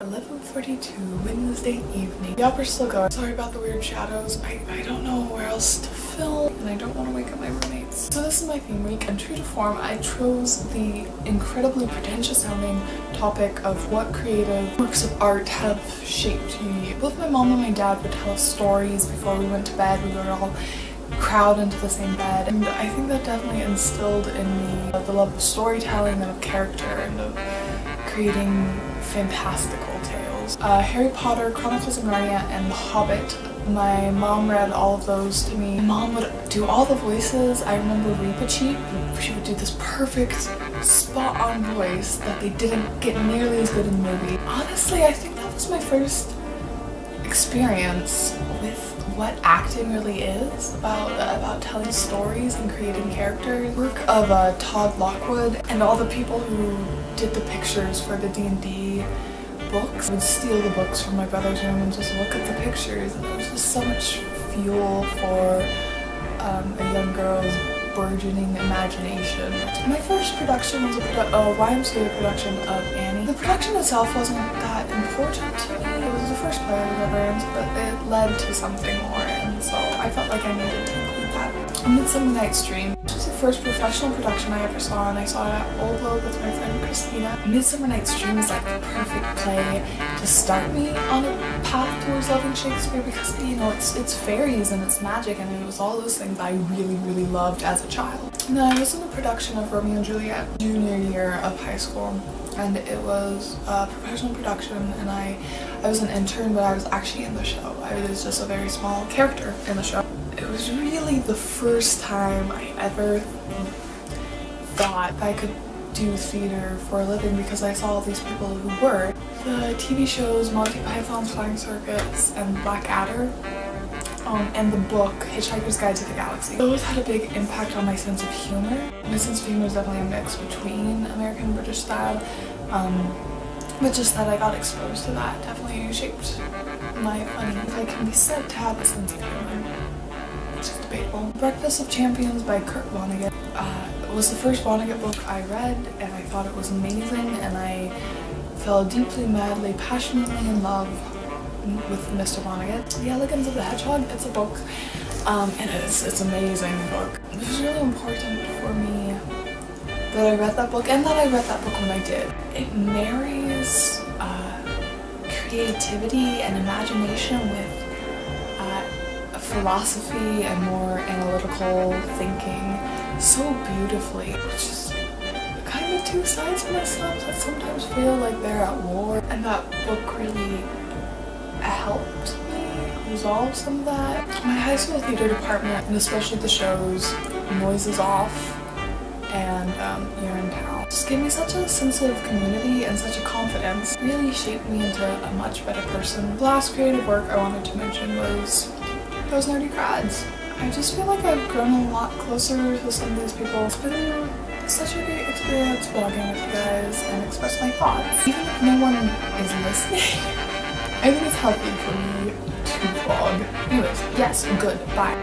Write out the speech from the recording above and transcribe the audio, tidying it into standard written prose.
11:42 Wednesday evening. The opera's still going. Sorry about the weird shadows. I don't know where else to film, and I don't want to wake up my roommates. So this is my theme week, and true to form, I chose the incredibly pretentious sounding topic of what creative works of art have shaped me. Both my mom and my dad would tell us stories before we went to bed. We would all crowd into the same bed, and I think that definitely instilled in me the love of storytelling and of character and of creating fantastical tales. Harry Potter, Chronicles of Narnia, and The Hobbit. My mom read all of those to me. My mom would do all the voices. I remember Reepicheep. She would do this perfect, spot-on voice that they didn't get nearly as good in the movie. Honestly, I think that was my first experience with what acting really is about telling stories and creating characters. Work of Todd Lockwood and all the people who did the pictures for the D&D books. I would steal the books from my brother's room and just look at the pictures, and it was just so much fuel for a young girl's burgeoning imagination. My first production was a YMCA production of Annie. The production itself wasn't that important to me. It was the first play I was ever in, but it led to something more, and so I felt like I needed to include that. A Midsummer Night's Dream. This was the first professional production I ever saw, and I saw it at Old Globe with my friend Kristina. Midsummer Night's Dream is like the perfect play to start me on a path towards loving Shakespeare, because, you know, it's fairies and it's magic, and it was all those things I really loved as a child. And then I was in a production of Romeo and Juliet junior year of high school, and it was a professional production, and I was an intern, but I was actually in the show. I was just a very small character in the show. It was really the first time I ever thought I could do theater for a living, because I saw all these people who were. The TV shows Monty Python's Flying Circus and Blackadder, and the book Hitchhiker's Guide to the Galaxy. Those had a big impact on my sense of humor. My sense of humor is definitely a mix between American and British style, but just that I got exposed to that definitely shaped my funny. If I can be said to have a sense of humor, it's just debatable. Breakfast of Champions by Kurt Vonnegut was the first Vonnegut book I read, and I thought it was amazing, and I fell deeply, madly, passionately in love with Mr. Vonnegut. The Elegance of the Hedgehog, it's a book, and it's an amazing book. It was really important for me that I read that book, and that I read that book when I did. It marries creativity and imagination with philosophy and more analytical thinking so beautifully, which is kind of two sides of myself that sometimes feel like they're at war, and that book really helped me resolve some of that. My high school theater department, and especially the shows Noises Off and You're in Town, just gave me such a sense of community and such a confidence. It really shaped me into a much better person. The last creative work I wanted to mention was those Nerdy Crads. I just feel like I've grown a lot closer to some of these people. It's been such a great experience vlogging with you guys and express my thoughts. Even if no one is listening, I think it's healthy for me to vlog. Anyways, yes, good, bye.